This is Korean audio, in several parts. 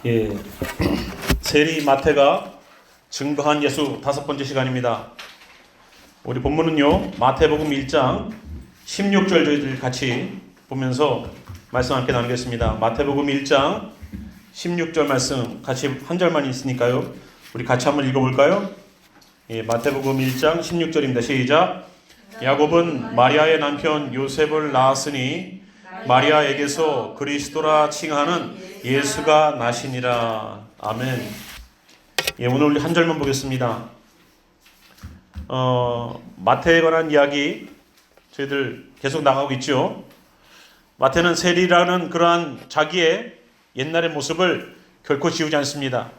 예, 세리 마태가 증거한 예수 5번째 시간입니다. 우리 본문은요, 마태복음 1장 16절 저희들 같이 보면서 말씀 함께 나누겠습니다. 마태복음 1장 16절 말씀 같이 한 절만 있으니까요, 우리 같이 한번 읽어볼까요? 예, 마태복음 1장 16절입니다. 시작. 야곱은 마리아의 남편 요셉을 낳았으니 마리아에게서 그리스도라 칭하는 예수가 나시니라. 아멘. 예, 오늘 우리 한 절만 보겠습니다. 마태에 관한 이야기 저희들 계속 나가고 있죠. 마태는 세리라는 그러한 자기의 옛날의 모습을 결코 지우지 않습니다.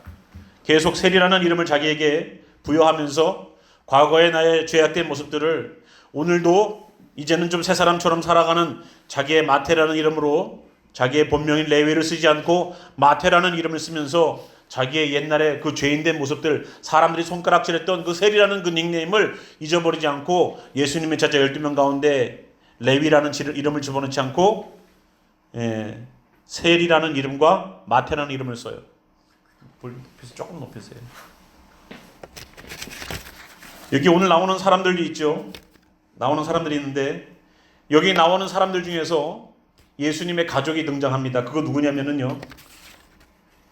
계속 세리라는 이름을 자기에게 부여하면서 과거의 나의 죄악된 모습들을 오늘도 이제는 좀 새 사람처럼 살아가는 자기의 마태라는 이름으로 자기의 본명인 레위를 쓰지 않고 마태라는 이름을 쓰면서 자기의 옛날에 그 죄인된 모습들, 사람들이 손가락질했던 그 세리라는 그 닉네임을 잊어버리지 않고 예수님의 제자 12명 가운데 레위라는 이름을 집어넣지 않고 세리라는 이름과 마태라는 이름을 써요. 볼빛을 조금 높이세요. 여기 오늘 나오는 사람들이 있죠. 나오는 사람들이 있는데 여기 나오는 사람들 중에서 예수님의 가족이 등장합니다. 그거 누구냐면요,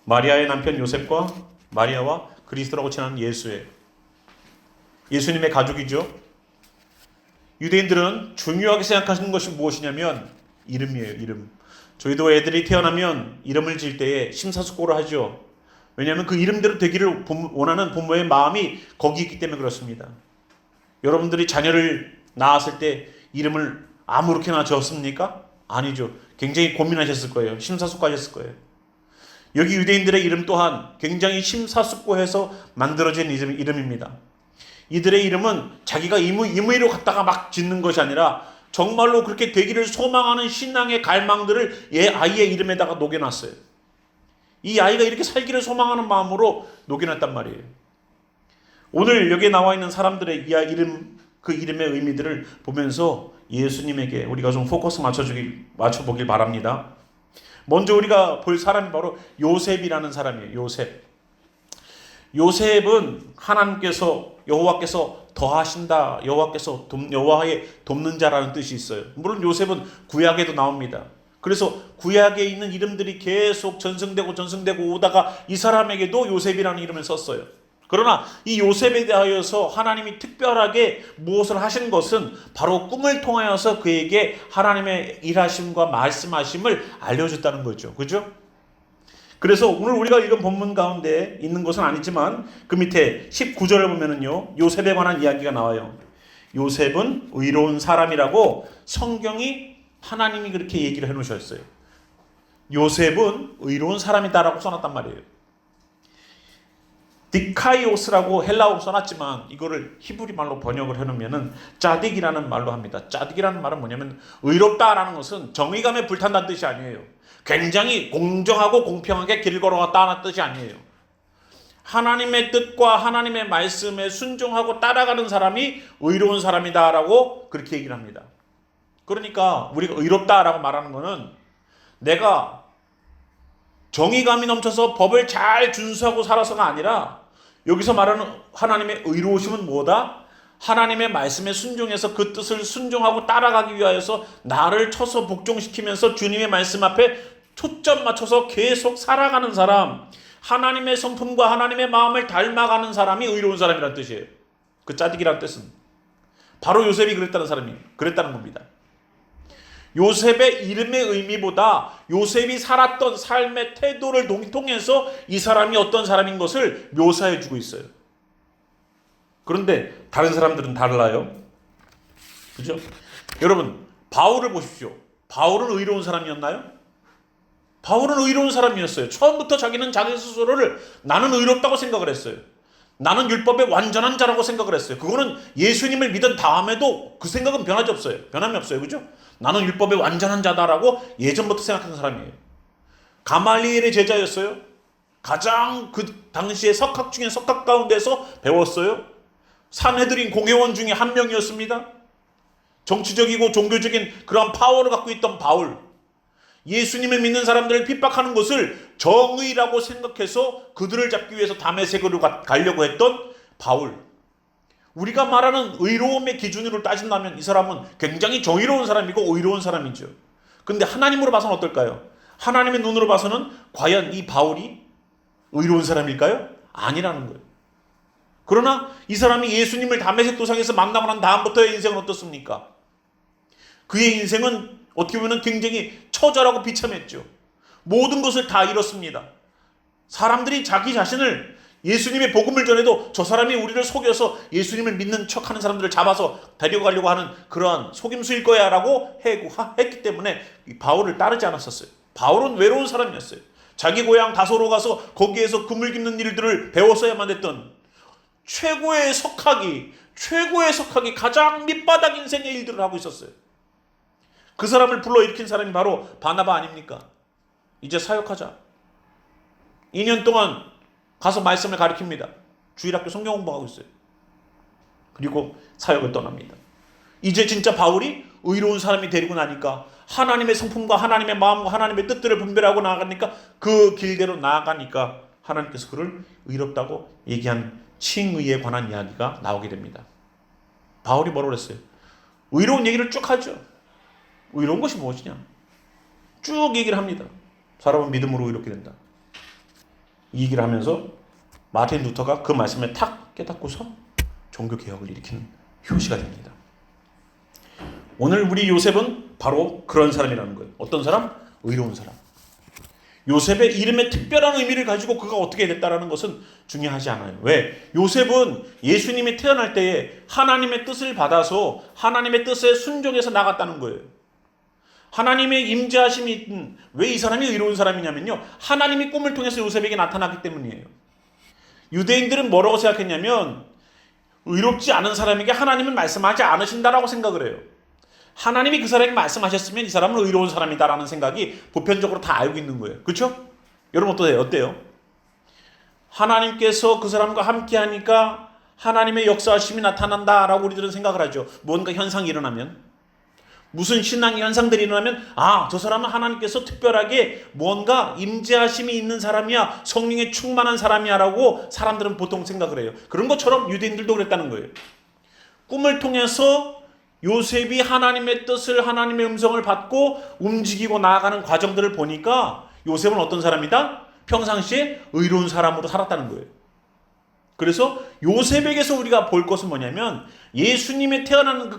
마리아의 남편 요셉과 마리아와 그리스도라고 칭하는 예수예요. 예수님의 가족이죠. 유대인들은 중요하게 생각하시는 것이 무엇이냐면 이름이에요. 이름. 저희도 애들이 태어나면 이름을 지을 때에 심사숙고를 하죠. 왜냐하면 그 이름대로 되기를 원하는 부모의 마음이 거기 있기 때문에 그렇습니다. 여러분들이 자녀를 낳았을 때 이름을 아무렇게나 지었습니까? 아니죠. 굉장히 고민하셨을 거예요. 심사숙고하셨을 거예요. 여기 유대인들의 이름 또한 굉장히 심사숙고해서 만들어진 이름입니다. 이들의 이름은 자기가 임의로 갖다가 막 짓는 것이 아니라 정말로 그렇게 되기를 소망하는 신앙의 갈망들을 아이의 이름에다가 녹여놨어요. 이 아이가 이렇게 살기를 소망하는 마음으로 녹여놨단 말이에요. 오늘 여기에 나와 있는 사람들의 그 이름의 의미들을 보면서 예수님에게 우리가 좀 포커스 맞춰보길 바랍니다. 먼저 우리가 볼 사람이 바로 요셉이라는 사람이에요. 요셉은 하나님께서 여호와께서 더하신다, 여호와의 돕는 자라는 뜻이 있어요. 물론 요셉은 구약에도 나옵니다. 그래서 구약에 있는 이름들이 계속 전승되고 오다가 이 사람에게도 요셉이라는 이름을 썼어요. 그러나 이 요셉에 대하여서 하나님이 특별하게 무엇을 하신 것은 바로 꿈을 통하여서 그에게 하나님의 일하심과 말씀하심을 알려줬다는 거죠. 그죠? 그래서 오늘 우리가 읽은 본문 가운데 있는 것은 아니지만 그 밑에 19절을 보면은요, 요셉에 관한 이야기가 나와요. 요셉은 의로운 사람이라고 성경이 하나님이 그렇게 얘기를 해놓으셨어요. 요셉은 의로운 사람이다라고 써놨단 말이에요. 디카이오스라고 헬라어로 써놨지만 이거를 히브리 말로 번역을 해놓으면은 짜딕이라는 말로 합니다. 짜딕이라는 말은 뭐냐면 의롭다라는 것은 정의감에 불탄다는 뜻이 아니에요. 굉장히 공정하고 공평하게 길 걸어갔다는 뜻이 아니에요. 하나님의 뜻과 하나님의 말씀에 순종하고 따라가는 사람이 의로운 사람이다라고 그렇게 얘기를 합니다. 그러니까 우리가 의롭다라고 말하는 것은 내가 정의감이 넘쳐서 법을 잘 준수하고 살아서가 아니라 여기서 말하는 하나님의 의로우심은 뭐다? 하나님의 말씀에 순종해서 그 뜻을 순종하고 따라가기 위하여서 나를 쳐서 복종시키면서 주님의 말씀 앞에 초점 맞춰서 계속 살아가는 사람, 하나님의 성품과 하나님의 마음을 닮아가는 사람이 의로운 사람이라는 뜻이에요. 그 짜득이라는 뜻은 바로 요셉이 그랬다는 겁니다. 요셉의 이름의 의미보다 요셉이 살았던 삶의 태도를 통해서 이 사람이 어떤 사람인 것을 묘사해 주고 있어요. 그런데 다른 사람들은 달라요. 그죠? 여러분, 바울을 보십시오. 바울은 의로운 사람이었나요? 바울은 의로운 사람이었어요. 처음부터 자기는 자기 스스로를 나는 의롭다고 생각을 했어요. 나는 율법의 완전한 자라고 생각을 했어요. 그거는 예수님을 믿은 다음에도 그 생각은 변함이 없어요. 그죠? 나는 율법의 완전한 자다라고 예전부터 생각하는 사람이에요. 가말리엘의 제자였어요. 가장 그 당시에 석학 중에 석학 가운데서 배웠어요. 산헤드린 공회원 중에 한 명이었습니다. 정치적이고 종교적인 그런 파워를 갖고 있던 바울. 예수님을 믿는 사람들을 핍박하는 것을 정의라고 생각해서 그들을 잡기 위해서 다메섹으로 가려고 했던 바울. 우리가 말하는 의로움의 기준으로 따진다면 이 사람은 굉장히 정의로운 사람이고 의로운 사람이죠. 근데 하나님으로 봐서는 어떨까요? 하나님의 눈으로 봐서는 과연 이 바울이 의로운 사람일까요? 아니라는 거예요. 그러나 이 사람이 예수님을 다메섹 도상에서 만나고 난 다음부터의 인생은 어떻습니까? 그의 인생은 어떻게 보면 굉장히 처절하고 비참했죠. 모든 것을 다 잃었습니다. 사람들이 자기 자신을 예수님의 복음을 전해도 저 사람이 우리를 속여서 예수님을 믿는 척하는 사람들을 잡아서 데려가려고 하는 그러한 속임수일 거야 라고 했기 때문에 바울을 따르지 않았었어요. 바울은 외로운 사람이었어요. 자기 고향 다소로 가서 거기에서 그물 깁는 일들을 배웠어야만 했던 최고의 석학이 가장 밑바닥 인생의 일들을 하고 있었어요. 그 사람을 불러일으킨 사람이 바로 바나바 아닙니까? 이제 사역하자. 2년 동안 가서 말씀을 가르칩니다. 주일학교 성경 공부하고 있어요. 그리고 사역을 떠납니다. 이제 진짜 바울이 의로운 사람이 되리고 나니까 하나님의 성품과 하나님의 마음과 하나님의 뜻들을 분별하고 나아가니까 그 길대로 나아가니까 하나님께서 그를 의롭다고 얘기한 칭의에 관한 이야기가 나오게 됩니다. 바울이 뭐라고 그랬어요? 의로운 얘기를 쭉 하죠. 의로운 것이 무엇이냐? 쭉 얘기를 합니다. 사람은 믿음으로 의롭게 된다. 이 얘기를 하면서 마틴 루터가 그 말씀에 탁 깨닫고서 종교개혁을 일으키는 효시가 됩니다. 오늘 우리 요셉은 바로 그런 사람이라는 거예요. 어떤 사람? 의로운 사람. 요셉의 이름에 특별한 의미를 가지고 그가 어떻게 됐다라는 것은 중요하지 않아요. 왜? 요셉은 예수님이 태어날 때에 하나님의 뜻을 받아서 하나님의 뜻에 순종해서 나갔다는 거예요. 하나님의 임재하심이 있든 왜 이 사람이 의로운 사람이냐면요. 하나님이 꿈을 통해서 요셉에게 나타났기 때문이에요. 유대인들은 뭐라고 생각했냐면 의롭지 않은 사람에게 하나님은 말씀하지 않으신다라고 생각을 해요. 하나님이 그 사람에게 말씀하셨으면 이 사람은 의로운 사람이다라는 생각이 보편적으로 다 알고 있는 거예요. 그렇죠? 여러분 어때요? 하나님께서 그 사람과 함께 하니까 하나님의 역사하심이 나타난다라고 우리들은 생각을 하죠. 뭔가 현상이 일어나면. 무슨 신앙의 현상들이 일어나면 저 사람은 하나님께서 특별하게 뭔가 임재하심이 있는 사람이야, 성령에 충만한 사람이야 라고 사람들은 보통 생각을 해요. 그런 것처럼 유대인들도 그랬다는 거예요. 꿈을 통해서 요셉이 하나님의 뜻을, 하나님의 음성을 받고 움직이고 나아가는 과정들을 보니까 요셉은 어떤 사람이다? 평상시에 의로운 사람으로 살았다는 거예요. 그래서 요셉에게서 우리가 볼 것은 뭐냐면 예수님이 태어나는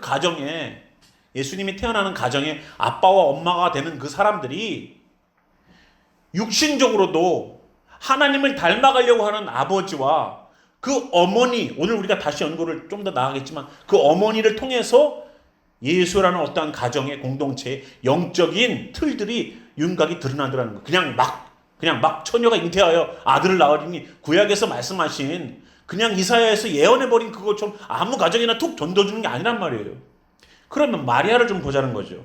아빠와 엄마가 되는 그 사람들이 육신적으로도 하나님을 닮아가려고 하는 아버지와 그 어머니, 오늘 우리가 다시 연구를 좀 더 나가겠지만 그 어머니를 통해서 예수라는 어떠한 가정의 공동체의 영적인 틀들이 윤곽이 드러나더라는 거. 그냥 막 처녀가 잉태하여 아들을 낳으리니 구약에서 말씀하신 그냥 이사야에서 예언해버린 그것처럼 아무 가정이나 툭 던져주는 게 아니란 말이에요. 그러면 마리아를 좀 보자는 거죠.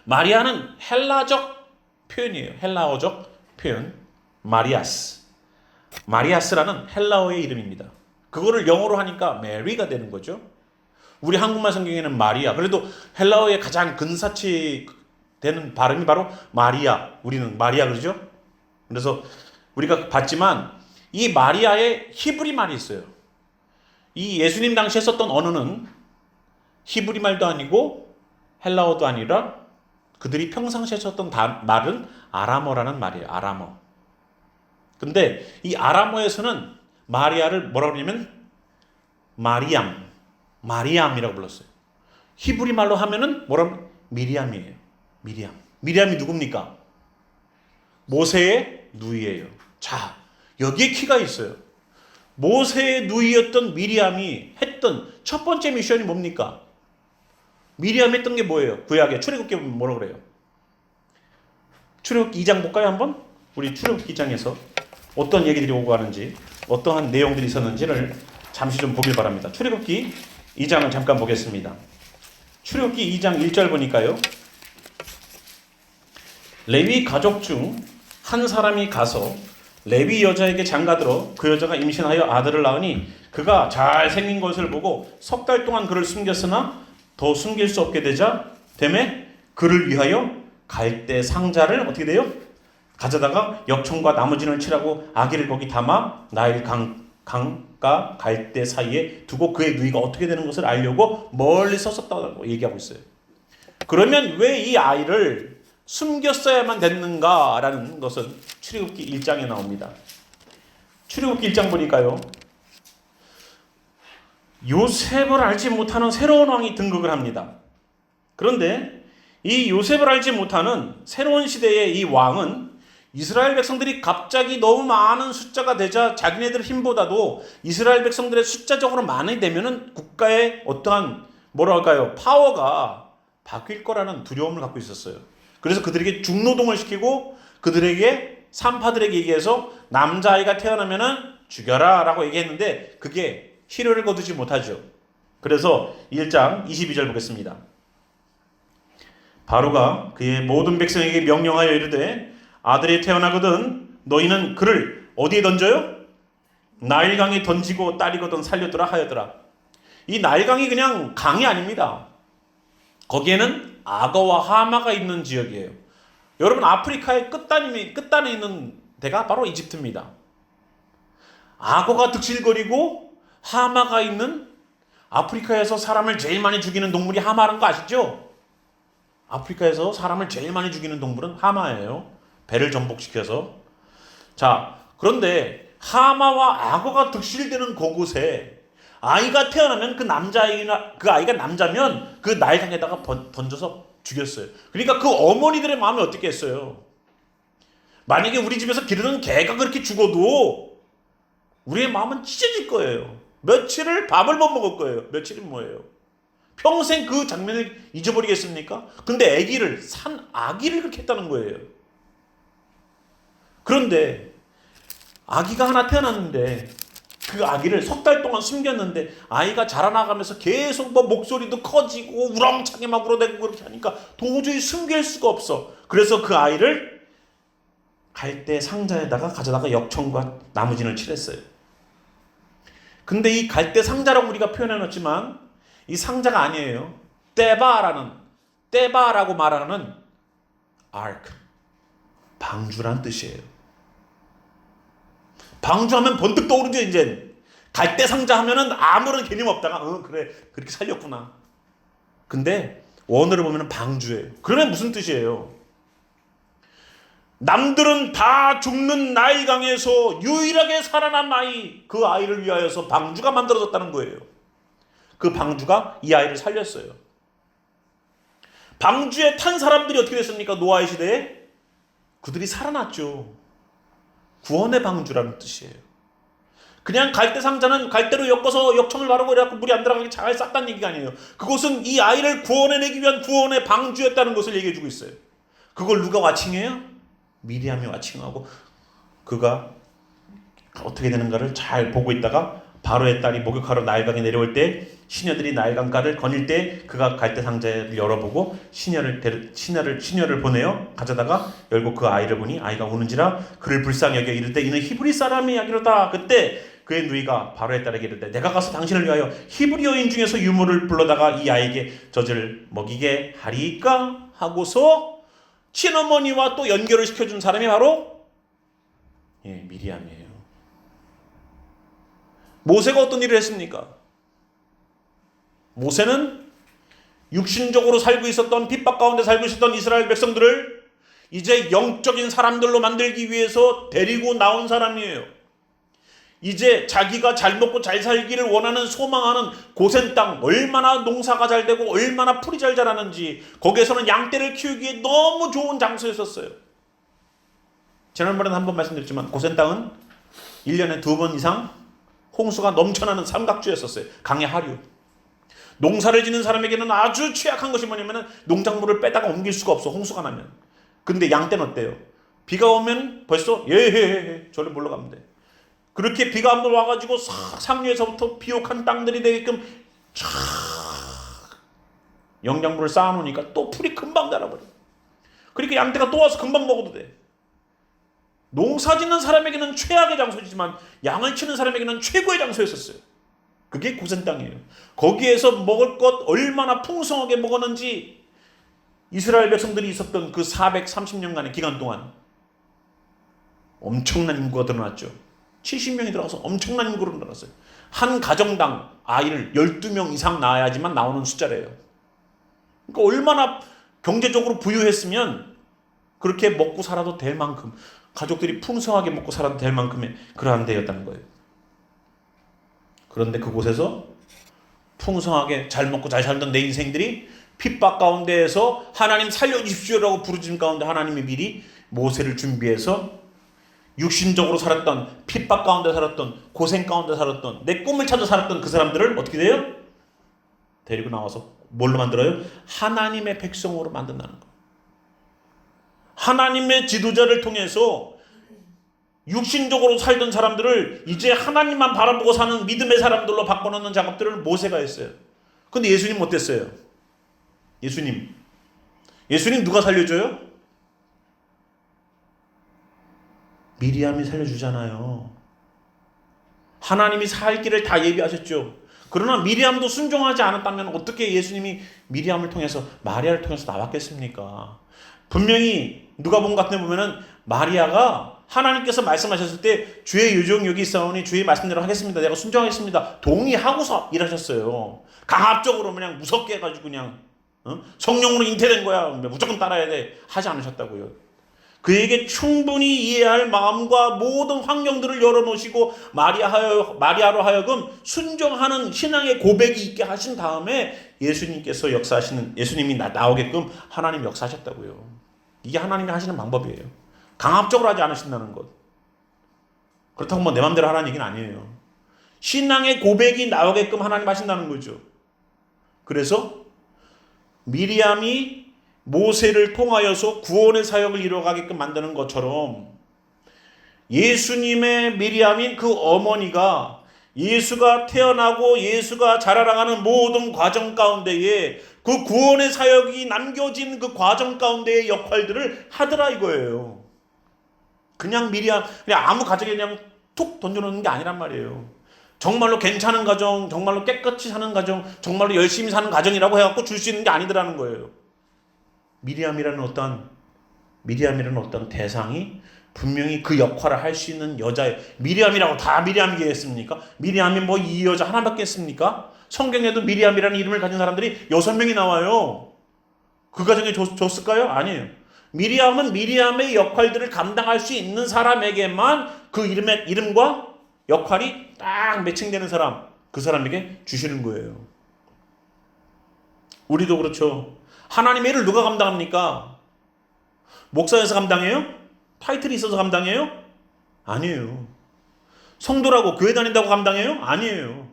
마리아는 헬라적 표현이에요. 헬라어적 표현. 마리아스라는 헬라어의 이름입니다. 그거를 영어로 하니까 메리가 되는 거죠. 우리 한국말 성경에는 마리아. 그래도 헬라어의 가장 근사치 되는 발음이 바로 마리아. 우리는 마리아 그러죠? 그래서 우리가 봤지만 이 마리아의 히브리 말이 있어요. 이 예수님 당시에 썼던 언어는 히브리 말도 아니고 헬라어도 아니라 그들이 평상시에 썼던 말은 아람어라는 말이에요. 아람어. 근데 이 아람어에서는 마리아를 뭐라고 하냐면 마리암이라고 불렀어요. 히브리 말로 하면은 뭐라고? 미리암이에요. 미리암이 누굽니까? 모세의 누이예요. 자, 여기에 키가 있어요. 모세의 누이였던 미리암이 했던 첫 번째 미션이 뭡니까? 미리암이 했던 게 뭐예요? 구약에 출애굽기 보면 뭐라고 그래요? 출애굽기 2장 볼까요 한번? 우리 출애굽기 2장에서 어떤 얘기들이 오고 가는지, 어떠한 내용들이 있었는지를 잠시 좀 보길 바랍니다. 출애굽기 2장을 잠깐 보겠습니다. 출애굽기 2장 1절 보니까요. 레위 가족 중 한 사람이 가서 레위 여자에게 장가들어 그 여자가 임신하여 아들을 낳으니 그가 잘생긴 것을 보고 석 달 동안 그를 숨겼으나 더 숨길 수 없게 되자 되매 그를 위하여 갈대 상자를 어떻게 돼요? 가져다가 역청과 나머지를 칠하고 아기를 거기 담아 나일 강가 갈대 사이에 두고 그의 누이가 어떻게 되는 것을 알려고 멀리서 썼다고 얘기하고 있어요. 그러면 왜 이 아이를 숨겼어야만 됐는가라는 것은 출애굽기 1장에 나옵니다. 출애굽기 1장 보니까요. 요셉을 알지 못하는 새로운 왕이 등극을 합니다. 그런데 이 요셉을 알지 못하는 새로운 시대의 이 왕은 이스라엘 백성들이 갑자기 너무 많은 숫자가 되자 자기네들 힘보다도 이스라엘 백성들의 숫자적으로 많이 되면은 국가의 어떠한 뭐랄까요 파워가 바뀔 거라는 두려움을 갖고 있었어요. 그래서 그들에게 중노동을 시키고 그들에게 산파들에게 얘기해서 남자아이가 태어나면은 죽여라 라고 얘기했는데 그게 실효를 거두지 못하죠. 그래서 1장 22절 보겠습니다. 바로가 그의 모든 백성에게 명령하여 이르되 아들이 태어나거든 너희는 그를 어디에 던져요? 나일강에 던지고 딸이거든 살려두라 하였더라. 이 나일강이 그냥 강이 아닙니다. 거기에는 악어와 하마가 있는 지역이에요. 여러분 아프리카의 끝단에 있는 데가 바로 이집트입니다. 악어가 득실거리고 하마가 있는 아프리카에서 사람을 제일 많이 죽이는 동물이 하마라는 거 아시죠? 아프리카에서 사람을 제일 많이 죽이는 동물은 하마예요. 배를 전복시켜서. 자, 그런데 하마와 악어가 득실되는 그곳에 아이가 태어나면 그 아이가 남자면 그 나일강에다가 던져서 죽였어요. 그러니까 그 어머니들의 마음이 어떻게 했어요? 만약에 우리 집에서 기르는 개가 그렇게 죽어도 우리의 마음은 찢어질 거예요. 며칠을 밥을 못 먹을 거예요. 며칠이 뭐예요? 평생 그 장면을 잊어버리겠습니까? 근데 산 아기를 그렇게 했다는 거예요. 그런데 아기가 하나 태어났는데 그 아기를 석 달 동안 숨겼는데 아이가 자라나가면서 계속 뭐 목소리도 커지고 우렁차게 막 울어대고 그렇게 하니까 도저히 숨길 수가 없어. 그래서 그 아이를 갈대 상자에다가 가져다가 역청과 나무진을 칠했어요. 근데 이 갈대 상자라고 우리가 표현해놨지만 이 상자가 아니에요. 떼바라고 말하는 ark, 방주란 뜻이에요. 방주하면 번뜩 떠오르죠. 이제 갈대 상자 하면은 아무런 개념 없다가 그래 그렇게 살렸구나. 근데 원어를 보면은 방주예요. 그러면 무슨 뜻이에요? 남들은 다 죽는 나일강에서 유일하게 살아난 아이, 그 아이를 위하여서 방주가 만들어졌다는 거예요. 그 방주가 이 아이를 살렸어요. 방주에 탄 사람들이 어떻게 됐습니까? 노아의 시대에 그들이 살아났죠. 구원의 방주라는 뜻이에요. 그냥 갈대 상자는 갈대로 엮어서 역청을 바르고 이래갖고 물이 안 들어가게 잘 쌌다는 얘기가 아니에요. 그것은 이 아이를 구원해내기 위한 구원의 방주였다는 것을 얘기해주고 있어요. 그걸 누가 와칭해요? 미리암이 와칭하고 그가 어떻게 되는가를 잘 보고 있다가 바로의 딸이 목욕하러 나일강에 내려올 때 시녀들이 나일강가를 거닐 때 그가 갈대 상자를 열어보고 시녀를 보내어 가져다가 열고 그 아이를 보니 아이가 우는지라 그를 불쌍히 여겨 이르되 이는 히브리 사람이 아기로다. 그때 그의 누이가 바로의 딸에게 이르되 내가 가서 당신을 위하여 히브리 여인 중에서 유모를 불러다가 이 아이에게 젖을 먹이게 하리까 하고서 친어머니와 또 연결을 시켜준 사람이 바로 미리암이에요. 모세가 어떤 일을 했습니까? 모세는 육신적으로 살고 있었던 핍박 가운데 살고 있었던 이스라엘 백성들을 이제 영적인 사람들로 만들기 위해서 데리고 나온 사람이에요. 이제 자기가 잘 먹고 잘 살기를 원하는 소망하는 고센 땅, 얼마나 농사가 잘 되고 얼마나 풀이 잘 자라는지 거기에서는 양떼를 키우기에 너무 좋은 장소였었어요. 지난번에는 한번 말씀드렸지만 고센 땅은 1년에 2번 이상 홍수가 넘쳐나는 삼각주였었어요. 강의 하류. 농사를 짓는 사람에게는 아주 취약한 것이 뭐냐면 농작물을 빼다가 옮길 수가 없어. 홍수가 나면. 근데 양떼는 어때요? 비가 오면 벌써 저를 물러가면 돼. 그렇게 비가 한번 와가지고 상류에서부터 비옥한 땅들이 되게끔 쫙 영양분을 쌓아놓으니까 또 풀이 금방 자라버려. 그러니까 양떼가 또 와서 금방 먹어도 돼. 농사 짓는 사람에게는 최악의 장소지만 양을 치는 사람에게는 최고의 장소였었어요. 그게 고센 땅이에요. 거기에서 먹을 것 얼마나 풍성하게 먹었는지 이스라엘 백성들이 있었던 그 430년간의 기간 동안 엄청난 인구가 드러났죠. 70명이 들어가서 엄청난 인구로 늘어났어요. 한 가정당 아이를 12명 이상 낳아야지만 나오는 숫자래요. 그러니까 얼마나 경제적으로 부유했으면 그렇게 먹고 살아도 될 만큼, 가족들이 풍성하게 먹고 살아도 될 만큼의 그러한 데였다는 거예요. 그런데 그곳에서 풍성하게 잘 먹고 잘 살던 내 인생들이 핍박 가운데에서 하나님 살려주십시오라고 부르짖는 가운데 하나님이 미리 모세를 준비해서 육신적으로 살았던, 핍박 가운데 살았던, 고생 가운데 살았던, 내 꿈을 찾아 살았던 그 사람들을 어떻게 돼요? 데리고 나와서 뭘로 만들어요? 하나님의 백성으로 만든다는 거예요. 하나님의 지도자를 통해서 육신적으로 살던 사람들을 이제 하나님만 바라보고 사는 믿음의 사람들로 바꿔놓는 작업들을 모세가 했어요. 근데 예수님 어땠어요? 예수님 누가 살려줘요? 미리암이 살려주잖아요. 하나님이 살 길을 다 예비하셨죠. 그러나 미리암도 순종하지 않았다면 어떻게 예수님이 미리암을 통해서, 마리아를 통해서 나왔겠습니까? 분명히 누가복음 같은 데 보면은 마리아가 하나님께서 말씀하셨을 때 주의 요정 여기 있사오니 주의 말씀대로 하겠습니다. 내가 순종하겠습니다. 동의하고서 일하셨어요. 강압적으로 그냥 무섭게 해가지고 그냥 성령으로 잉태된 거야, 무조건 따라야 돼, 하지 않으셨다고요. 그에게 충분히 이해할 마음과 모든 환경들을 열어놓으시고 마리아로 하여금 순종하는 신앙의 고백이 있게 하신 다음에 예수님께서 역사하시는, 예수님이 나오게끔 하나님 역사하셨다고요. 이게 하나님이 하시는 방법이에요. 강압적으로 하지 않으신다는 것. 그렇다고 뭐 내 맘대로 하라는 얘기는 아니에요. 신앙의 고백이 나오게끔 하나님 하신다는 거죠. 그래서 미리암이 모세를 통하여서 구원의 사역을 이루어가게끔 만드는 것처럼 예수님의 미리암인 그 어머니가 예수가 태어나고 예수가 자라나가는 모든 과정 가운데에 그 구원의 사역이 남겨진 그 과정 가운데의 역할들을 하더라 이거예요. 그냥 미리암, 그냥 아무 가정에 그냥 툭 던져놓는 게 아니란 말이에요. 정말로 괜찮은 가정, 정말로 깨끗이 사는 가정, 정말로 열심히 사는 가정이라고 해갖고 줄 수 있는 게 아니더라는 거예요. 미리암이라는 어떤 대상이 분명히 그 역할을 할 수 있는 여자예요. 미리암이라고 다 미리암이겠습니까? 미리암이 뭐 이 여자 하나밖에 있습니까? 성경에도 미리암이라는 이름을 가진 사람들이 6명이 나와요. 그 가정에 줬을까요? 아니에요. 미리암은 미리암의 역할들을 감당할 수 있는 사람에게만 그 이름과 역할이 딱 매칭되는 사람, 그 사람에게 주시는 거예요. 우리도 그렇죠. 하나님의 일을 누가 감당합니까? 목사여서 감당해요? 타이틀이 있어서 감당해요? 아니에요. 성도라고 교회 다닌다고 감당해요? 아니에요.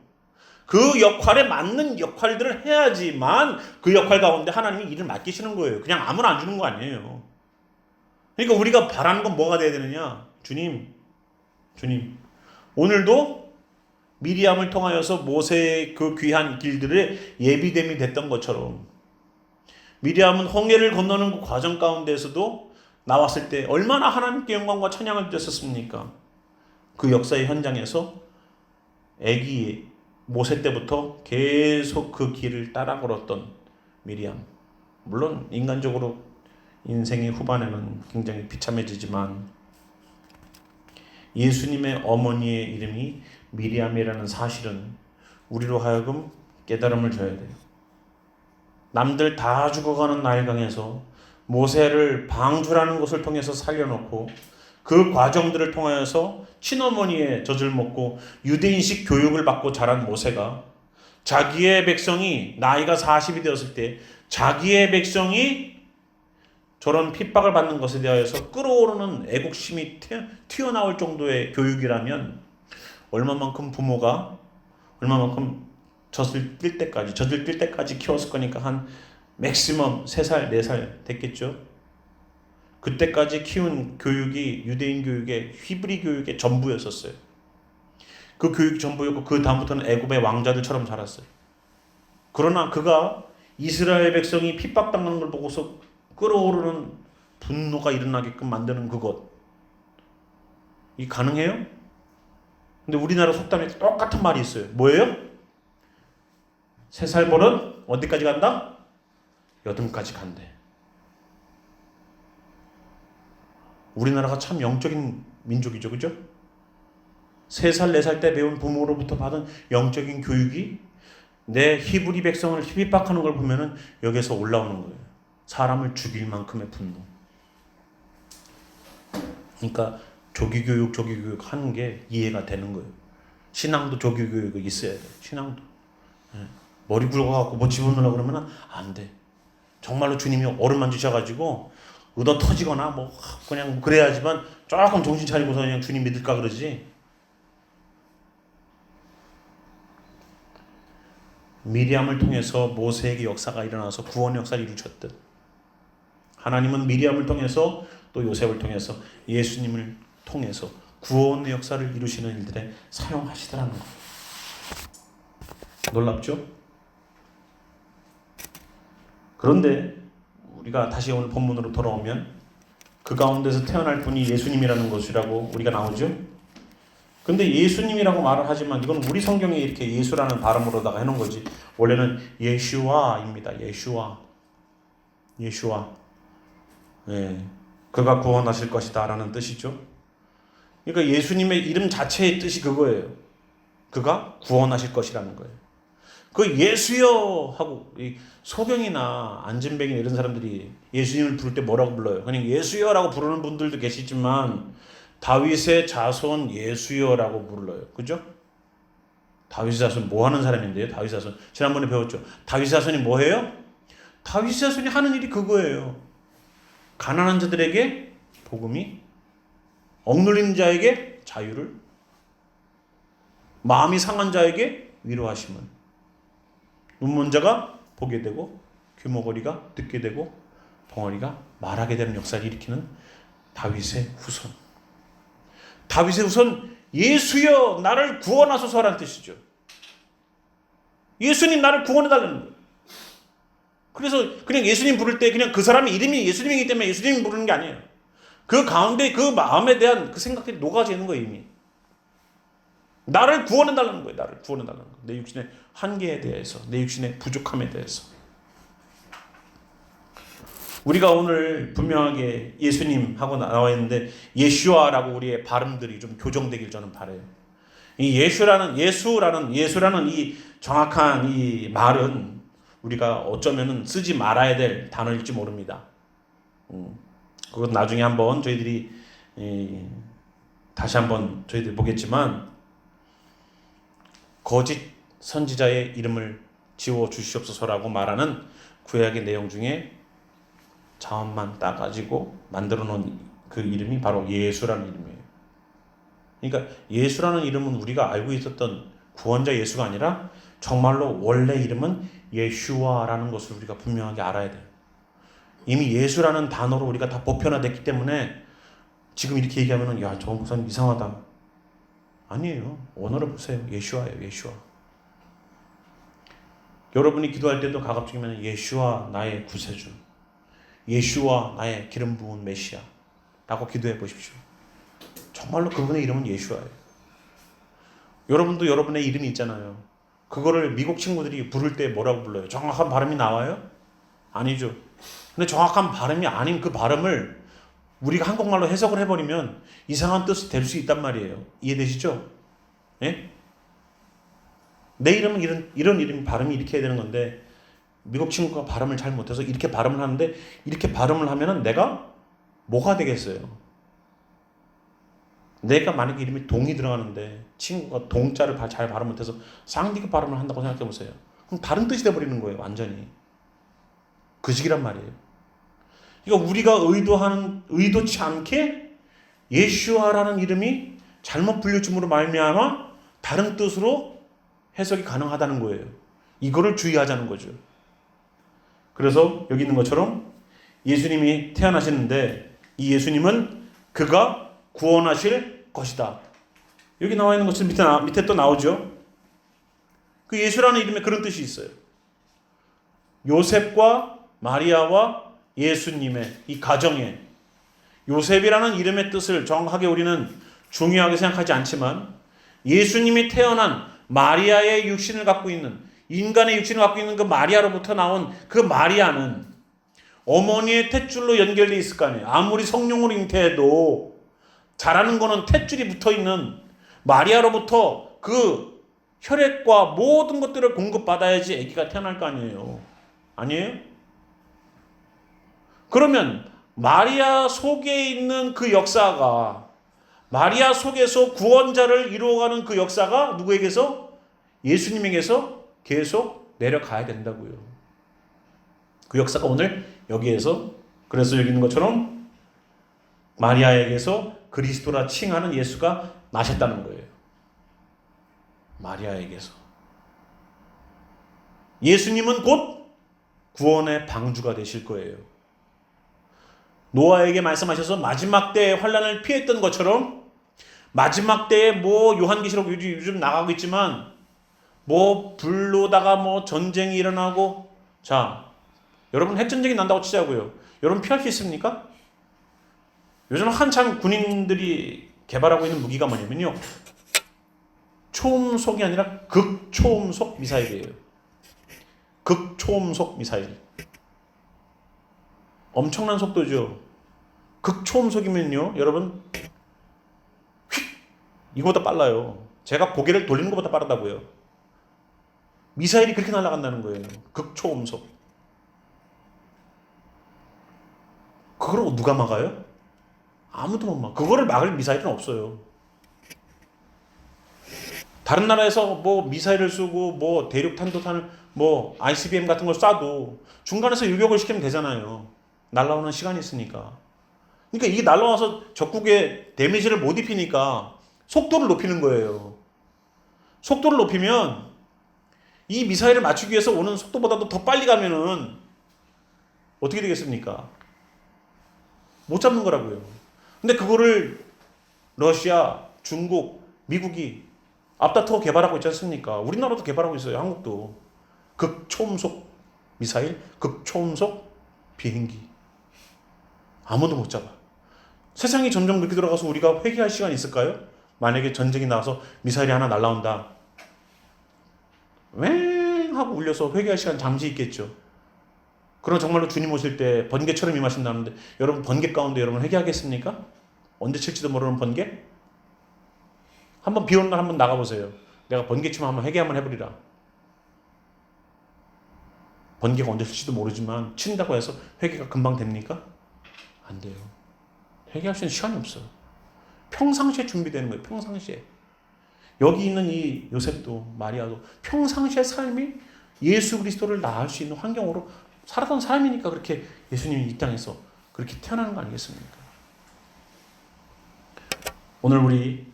그 역할에 맞는 역할들을 해야지만 그 역할 가운데 하나님이 일을 맡기시는 거예요. 그냥 아무나 안 주는 거 아니에요. 그러니까 우리가 바라는 건 뭐가 돼야 되느냐? 주님, 오늘도 미리암을 통하여서 모세의 그 귀한 길들의 예비됨이 됐던 것처럼 미리암은 홍해를 건너는 그 과정 가운데에서도 나왔을 때 얼마나 하나님께 영광과 찬양을 드렸었습니까? 그 역사의 현장에서 아기 모세 때부터 계속 그 길을 따라 걸었던 미리암. 물론 인간적으로 인생의 후반에는 굉장히 비참해지지만 예수님의 어머니의 이름이 미리암이라는 사실은 우리로 하여금 깨달음을 줘야 돼요. 남들 다 죽어가는 나일강에서 모세를 방주라는 것을 통해서 살려놓고 그 과정들을 통하여서 친어머니의 젖을 먹고 유대인식 교육을 받고 자란 모세가 자기의 백성이 나이가 40이 되었을 때 자기의 백성이 저런 핍박을 받는 것에 대하여서 끌어오르는 애국심이 튀어나올 정도의 교육이라면 얼마만큼 부모가 얼마만큼 젖을 뛸 때까지 키웠을 거니까 한 맥시멈 3살, 4살 됐겠죠. 그때까지 키운 교육이 유대인 교육의 히브리 교육의 전부였었어요. 그 교육이 전부였고 그 다음부터는 애굽의 왕자들처럼 자랐어요. 그러나 그가 이스라엘 백성이 핍박당하는 걸 보고서 끌어오르는 분노가 일어나게끔 만드는 그것, 이 가능해요? 근데 우리나라 속담에 똑같은 말이 있어요. 뭐예요? 3살 버릇 어디까지 간다? 여든까지 간대. 우리나라가 참 영적인 민족이죠. 그죠? 3살, 4살 때 배운 부모로부터 받은 영적인 교육이 내 히브리 백성을 핍박하는 걸 보면은 여기서 올라오는 거예요. 사람을 죽일 만큼의 분노. 그러니까 조기교육 하는 게 이해가 되는 거예요. 신앙도 조기교육이 있어야 돼. 신앙도. 머리 굵어갖고 뭐 집어넣으려고 그러면 안 돼. 정말로 주님이 얼음만 주셔가지고 얻어 터지거나 뭐 그냥 그래야지만 조금 정신 차리고서 그냥 주님 믿을까 그러지. 미리암을 통해서 모세에게 역사가 일어나서 구원의 역사를 이루셨듯 하나님은 미리암을 통해서 또 요셉을 통해서 예수님을 통해서 구원의 역사를 이루시는 일들에 사용하시더라는 거예요. 놀랍죠? 그런데 우리가 다시 오늘 본문으로 돌아오면 그 가운데서 태어날 분이 예수님이라는 것이라고 우리가 나오죠? 근데 예수님이라고 말을 하지만 이건 우리 성경에 이렇게 예수라는 발음으로다가 해놓은 거지. 원래는 예슈아입니다. 예슈아. 예, 그가 구원하실 것이다 라는 뜻이죠. 그러니까 예수님의 이름 자체의 뜻이 그거예요. 그가 구원하실 것이라는 거예요. 그 예수여 하고 소경이나 안진뱅이나 이런 사람들이 예수님을 부를 때 뭐라고 불러요? 그냥 예수여라고 부르는 분들도 계시지만 다윗의 자손 예수여라고 불러요. 그죠? 다윗의 자손 뭐 하는 사람인데요? 다윗의 자손. 지난번에 배웠죠. 다윗의 자손이 뭐 해요? 다윗의 자손이 하는 일이 그거예요. 가난한 자들에게 복음이, 억눌린 자에게 자유를, 마음이 상한 자에게 위로하심을, 눈먼 자가 보게 되고 귀머거리가 듣게 되고 벙어리가 말하게 되는 역사를 일으키는 다윗의 후손. 다윗의 후손 예수여 나를 구원하소서라는 뜻이죠. 예수님 나를 구원해달라는 거예요. 그래서 그냥 예수님 부를 때 그냥 그 사람의 이름이 예수님이기 때문에 예수님 부르는 게 아니에요. 그 가운데 그 마음에 대한 그 생각들이 녹아져 있는 거예요. 이미 나를 구원해달라는 거예요. 나를 구원해달라는 거예요. 내 육신의 한계에 대해서, 내 육신의 부족함에 대해서. 우리가 오늘 분명하게 예수님 하고 나와 있는데 예슈아라고 우리의 발음들이 좀 교정되길 저는 바라요. 이 예수라는 이 정확한 이 말은 우리가 어쩌면은 쓰지 말아야 될 단어일지 모릅니다. 그건 나중에 한번 저희들이 다시 한번 저희들이 보겠지만 거짓 선지자의 이름을 지워 주시옵소서라고 말하는 구약의 내용 중에 자원만 따가지고 만들어 놓은 그 이름이 바로 예수라는 이름이에요. 그러니까 예수라는 이름은 우리가 알고 있었던 구원자 예수가 아니라 정말로 원래 이름은 예슈아라는 것을 우리가 분명하게 알아야 돼요. 이미 예수라는 단어로 우리가 다 보편화됐기 때문에 지금 이렇게 얘기하면은 야, 저 목사님 이상하다. 아니에요. 원어를 보세요. 예슈아예요. 예슈아. 여러분이 기도할 때도 가급적이면 예슈아 나의 구세주, 예슈아 나의 기름 부은 메시아 라고 기도해 보십시오. 정말로 그분의 이름은 예슈아예요. 여러분도 여러분의 이름이 있잖아요. 그거를 미국 친구들이 부를 때 뭐라고 불러요? 정확한 발음이 나와요? 아니죠. 근데 정확한 발음이 아닌 그 발음을 우리가 한국말로 해석을 해버리면 이상한 뜻이 될 수 있단 말이에요. 이해되시죠? 예? 내 이름은 이런 이름 발음이 이렇게 해야 되는 건데 미국 친구가 발음을 잘 못해서 이렇게 발음을 하는데 이렇게 발음을 하면은 내가 뭐가 되겠어요? 내가 만약에 이름이 동이 들어가는데 친구가 동자를 잘 발음 못해서 쌍디귿 발음을 한다고 생각해 보세요. 그럼 다른 뜻이 돼버리는 거예요. 완전히. 그 식이란 말이에요. 그러니까 우리가 의도치 않게 예슈아라는 이름이 잘못 불려줌으로 말미암아 다른 뜻으로 해석이 가능하다는 거예요. 이거를 주의하자는 거죠. 그래서 여기 있는 것처럼 예수님이 태어나시는데 이 예수님은 그가 구원하실 것이다. 여기 나와 있는 것은 밑에 또 나오죠. 그 예수라는 이름에 그런 뜻이 있어요. 요셉과 마리아와 예수님의 이 가정에 요셉이라는 이름의 뜻을 정확하게 우리는 중요하게 생각하지 않지만 예수님이 태어난 마리아의 육신을 갖고 있는 인간의 육신을 갖고 있는 그 마리아로부터 나온 그 마리아는 어머니의 탯줄로 연결되어 있을 거 아니에요. 아무리 성령으로 잉태해도 자라는 거는 탯줄이 붙어있는 마리아로부터 그 혈액과 모든 것들을 공급받아야지 아기가 태어날 거 아니에요. 아니에요? 그러면 마리아 속에 있는 그 역사가, 마리아 속에서 구원자를 이루어가는 그 역사가 누구에게서? 예수님에게서 계속 내려가야 된다고요. 그 역사가 오늘 여기에서, 그래서 여기 있는 것처럼 마리아에게서 그리스도라 칭하는 예수가 나셨다는 거예요. 마리아에게서. 예수님은 곧 구원의 방주가 되실 거예요. 노아에게 말씀하셔서 마지막 때의 환난을 피했던 것처럼 마지막 때에 뭐 요한계시록 요즘 나가고 있지만 뭐 불로다가 뭐 전쟁이 일어나고, 자, 여러분 핵전쟁이 난다고 치자고요. 여러분 피할 수 있습니까? 요즘 한참 군인들이 개발하고 있는 무기가 뭐냐면요, 초음속이 아니라 극초음속 미사일이에요. 극초음속 미사일. 엄청난 속도죠. 극초음속이면요, 여러분, 휙! 이거보다 빨라요. 제가 고개를 돌리는 것보다 빠르다고요. 미사일이 그렇게 날아간다는 거예요. 극초음속. 그걸 누가 막아요? 아무도 못 막아. 그거를 막을 미사일은 없어요. 다른 나라에서 뭐 미사일을 쏘고 뭐 대륙탄도탄을 뭐 ICBM 같은 걸 쏴도 중간에서 유격을 시키면 되잖아요. 날라오는 시간이 있으니까. 그러니까 이게 날라와서 적국에 데미지를 못 입히니까 속도를 높이는 거예요. 속도를 높이면 이 미사일을 맞추기 위해서 오는 속도보다도 더 빨리 가면은 어떻게 되겠습니까? 못 잡는 거라고요. 근데 그거를 러시아, 중국, 미국이 앞다퉈 개발하고 있지 않습니까? 우리나라도 개발하고 있어요. 한국도. 극초음속 미사일, 극초음속 비행기. 아무도 못 잡아. 세상이 점점 그렇게 들어가서 우리가 회개할 시간이 있을까요? 만약에 전쟁이 나와서 미사일이 하나 날라온다. 왱 하고 울려서 회개할 시간 잠시 있겠죠. 그럼 정말로 주님 오실 때 번개처럼 임하신다는데, 여러분 번개 가운데 여러분 회개하겠습니까? 언제 칠지도 모르는 번개? 한번 비 오는 날 한번 나가보세요. 내가 번개 치면 한번 회개 한번 해보리라. 번개가 언제 칠지도 모르지만 친다고 해서 회개가 금방 됩니까? 안 돼요. 회개할 수 있는 시간이 없어요. 평상시에 준비되는 거예요. 평상시에. 여기 있는 이 요셉도 마리아도 평상시의 삶이 예수 그리스도를 낳을 수 있는 환경으로 살았던 사람이니까 그렇게 예수님이 이 땅에서 그렇게 태어나는 거 아니겠습니까? 오늘 우리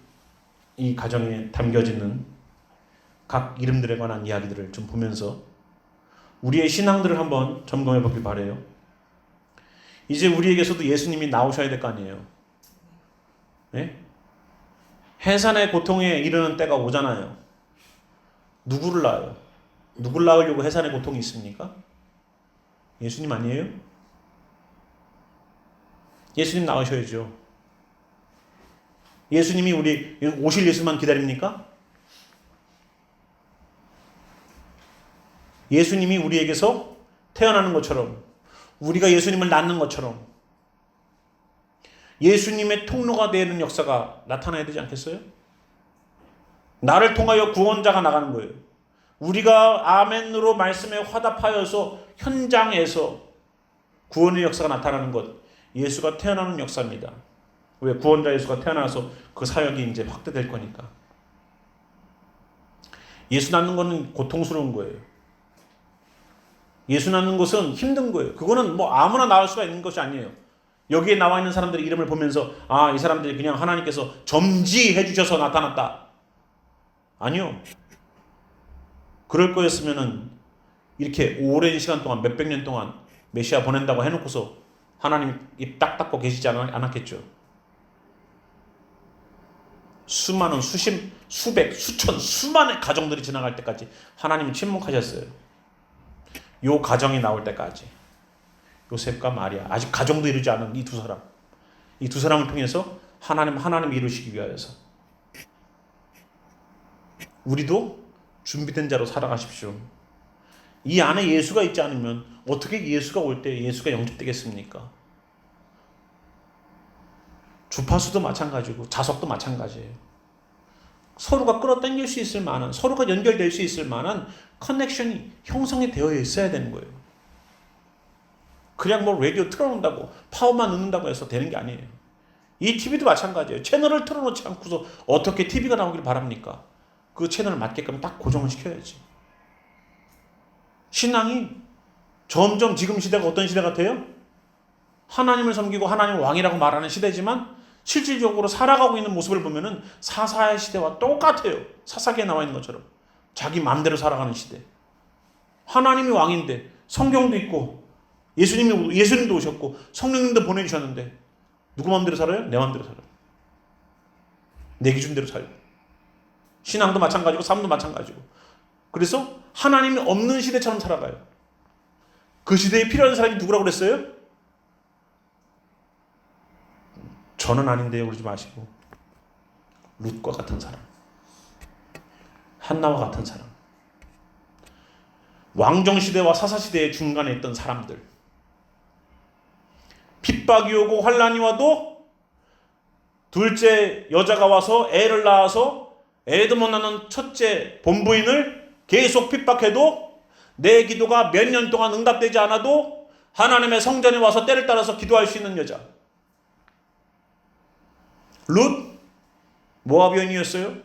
이 가정에 담겨지는 각 이름들에 관한 이야기들을 좀 보면서 우리의 신앙들을 한번 점검해 보길 바라요. 이제 우리에게서도 예수님이 나오셔야 될 거 아니에요. 네? 해산의 고통에 이르는 때가 오잖아요. 누구를 낳아요? 누구를 낳으려고 해산의 고통이 있습니까? 예수님 아니에요? 예수님 나오셔야죠. 예수님이 우리 오실 예수만 기다립니까? 예수님이 우리에게서 태어나는 것처럼, 우리가 예수님을 낳는 것처럼 예수님의 통로가 되는 역사가 나타나야 되지 않겠어요? 나를 통하여 구원자가 나가는 거예요. 우리가 아멘으로 말씀에 화답하여서 현장에서 구원의 역사가 나타나는 것, 예수가 태어나는 역사입니다. 왜? 구원자 예수가 태어나서 그 사역이 이제 확대될 거니까. 예수 낳는 것은 고통스러운 거예요. 예수 낳는 것은 힘든 거예요. 그거는 뭐 아무나 낳을 수가 있는 것이 아니에요. 여기에 나와 있는 사람들의 이름을 보면서 아, 이 사람들이 그냥 하나님께서 점지해 주셔서 나타났다. 아니요. 그럴 거였으면은 이렇게 오랜 시간 동안, 몇백 년 동안 메시아 보낸다고 해놓고서 하나님 입 딱 닫고 계시지 않았겠죠. 수많은 수백, 수천, 수만의 가정들이 지나갈 때까지 하나님은 침묵하셨어요. 요 가정이 나올 때까지. 요셉과 마리아, 아직 가정도 이루지 않은 이 두 사람, 이 두 사람을 통해서 하나님 이루시기 위하여서 우리도 준비된 자로 살아가십시오. 이 안에 예수가 있지 않으면 어떻게 예수가 올 때 예수가 영접되겠습니까? 주파수도 마찬가지고 자석도 마찬가지예요. 서로가 끌어당길 수 있을 만한, 서로가 연결될 수 있을 만한 커넥션이 형성이 되어 있어야 되는 거예요. 그냥 뭐 라디오 틀어놓는다고 파워만 넣는다고 해서 되는 게 아니에요. 이 TV도 마찬가지예요. 채널을 틀어놓지 않고서 어떻게 TV가 나오길 바랍니까? 그 채널을 맞게끔 딱 고정을 시켜야지. 신앙이 점점 지금 시대가 어떤 시대 같아요? 하나님을 섬기고 하나님을 왕이라고 말하는 시대지만 실질적으로 살아가고 있는 모습을 보면은 사사의 시대와 똑같아요. 사사기에 나와 있는 것처럼 자기 마음대로 살아가는 시대. 하나님이 왕인데 성경도 있고 예수님도 오셨고 성령님도 보내주셨는데 누구 마음대로 살아요? 내 마음대로 살아요. 내 기준대로 살고. 신앙도 마찬가지고 삶도 마찬가지고. 그래서 하나님이 없는 시대처럼 살아가요. 그 시대에 필요한 사람이 누구라고 그랬어요? 저는 아닌데요 그러지 마시고 룻과 같은 사람, 한나와 같은 사람, 왕정시대와 사사시대의 중간에 있던 사람들, 핍박이 오고 환란이 와도 둘째 여자가 와서 애를 낳아서 애도 못 낳는 첫째 본부인을 계속 핍박해도 내 기도가 몇 년 동안 응답되지 않아도 하나님의 성전에 와서 때를 따라서 기도할 수 있는 여자. 룻 모압 여인이었어요.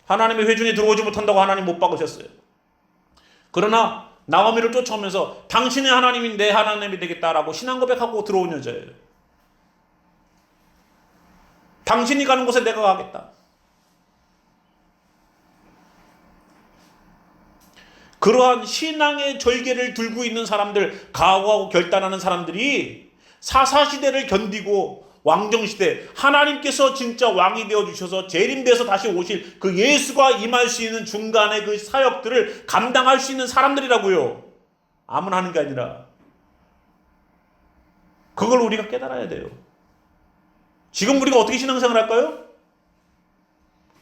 하나님의 회중에 들어오지 못한다고 하나님 못 박으셨어요. 그러나 나오미를 쫓아오면서 당신의 하나님이 내 하나님이 되겠다라고 신앙 고백하고 들어온 여자예요. 당신이 가는 곳에 내가 가겠다. 그러한 신앙의 절개를 들고 있는 사람들, 각오하고 결단하는 사람들이 사사시대를 견디고 왕정시대, 하나님께서 진짜 왕이 되어주셔서 재림돼서 다시 오실 그 예수가 임할 수 있는 중간의 그 사역들을 감당할 수 있는 사람들이라고요. 아무나 하는 게 아니라. 그걸 우리가 깨달아야 돼요. 지금 우리가 어떻게 신앙생활 할까요?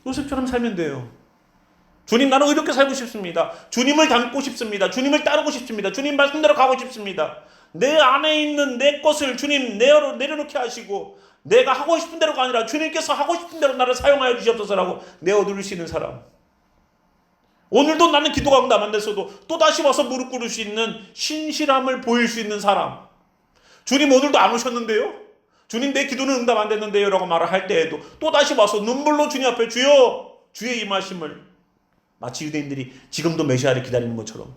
요셉처럼 살면 돼요. 주님, 나는 의롭게 살고 싶습니다. 주님을 닮고 싶습니다. 주님을 따르고 싶습니다. 주님 말씀대로 가고 싶습니다. 내 안에 있는 내 것을 주님 내려놓게 하시고 내가 하고 싶은 대로가 아니라 주님께서 하고 싶은 대로 나를 사용하여 주시옵소서라고 내어드릴 수 있는 사람. 오늘도 나는 기도가 응답 안 됐어도 또다시 와서 무릎 꿇을 수 있는 신실함을 보일 수 있는 사람. 주님 오늘도 안 오셨는데요? 주님 내 기도는 응답 안 됐는데요? 라고 말을 할 때에도 또다시 와서 눈물로 주님 앞에 주여 주의 임하심을, 마치 유대인들이 지금도 메시아를 기다리는 것처럼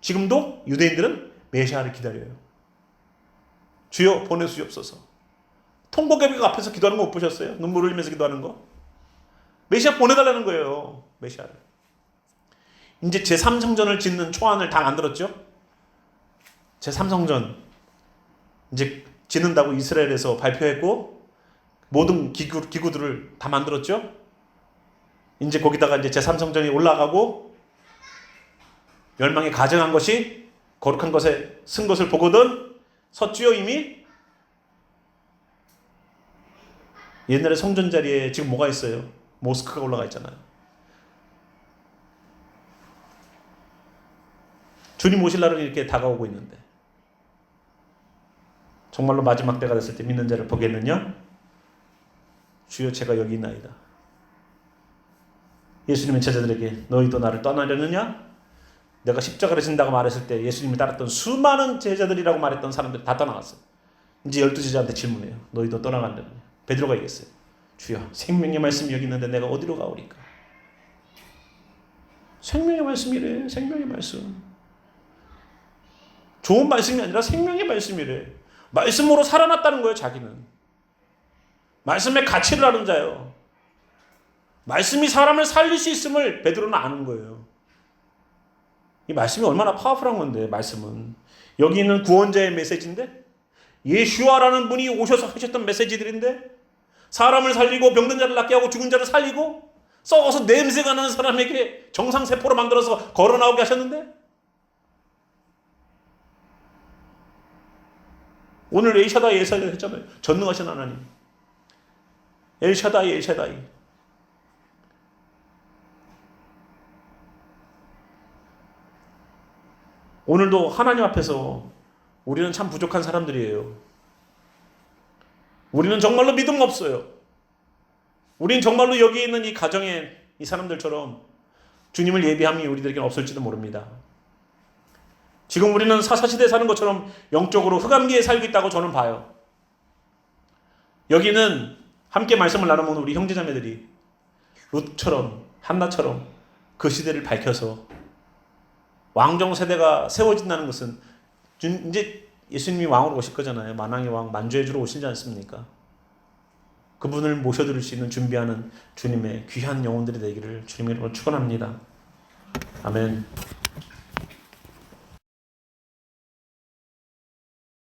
지금도 유대인들은 메시아를 기다려요. 주여 보내주시옵소서. 통곡의 앞에서 기도하는 거 못 보셨어요? 눈물 흘리면서 기도하는 거? 메시아 보내달라는 거예요. 메시아를. 이제 제3성전을 짓는 초안을 다 만들었죠? 제3성전 이제 짓는다고 이스라엘에서 발표했고 모든 기구들을 다 만들었죠? 이제 거기다가 이제 제3성전이 올라가고 멸망이 가증한 것이 거룩한 것에 쓴 것을 보거든 섰지요 이미? 옛날에 성전 자리에 지금 뭐가 있어요? 모스크가 올라가 있잖아요. 주님 오실 날은 이렇게 다가오고 있는데 정말로 마지막 때가 됐을 때 믿는 자를 보겠느냐? 주여 제가 여기 있나이다. 예수님은 제자들에게 너희도 나를 떠나려느냐? 내가 십자가를 진다고 말했을 때 예수님이 따랐던 수많은 제자들이라고 말했던 사람들이 다 떠나갔어요. 이제 12제자한테 질문해요. 너희도 떠나간다느냐? 베드로가 얘기했어요. 주여 생명의 말씀이 여기 있는데 내가 어디로 가오리까? 생명의 말씀이래. 생명의 말씀. 좋은 말씀이 아니라 생명의 말씀이래. 말씀으로 살아났다는 거예요. 자기는. 말씀의 가치를 아는 자예요. 말씀이 사람을 살릴 수 있음을 베드로는 아는 거예요. 이 말씀이 얼마나 파워풀한 건데, 말씀은. 여기 있는 구원자의 메시지인데, 예슈아라는 분이 오셔서 하셨던 메시지들인데, 사람을 살리고 병든 자를 낫게 하고 죽은 자를 살리고 썩어서 냄새가 나는 사람에게 정상세포로 만들어서 걸어 나오게 하셨는데, 오늘 엘샤다이 했잖아요. 전능하신 하나님. 엘샤다이. 오늘도 하나님 앞에서 우리는 참 부족한 사람들이에요. 우리는 정말로 믿음 없어요. 우리는 정말로 여기 있는 이 가정에 이 사람들처럼 주님을 예비함이 우리들에게 없을지도 모릅니다. 지금 우리는 사사시대에 사는 것처럼 영적으로 흑암기에 살고 있다고 저는 봐요. 여기는 함께 말씀을 나눠본 우리 형제자매들이 룻처럼 한나처럼 그 시대를 밝혀서 왕정 세대가 세워진다는 것은 이제 예수님이 왕으로 오실 거잖아요. 만왕의 왕 만주의 주로 오시지 않습니까? 그분을 모셔드릴 수 있는 준비하는 주님의 귀한 영혼들이 되기를 주님의 이름으로 축원합니다. 아멘.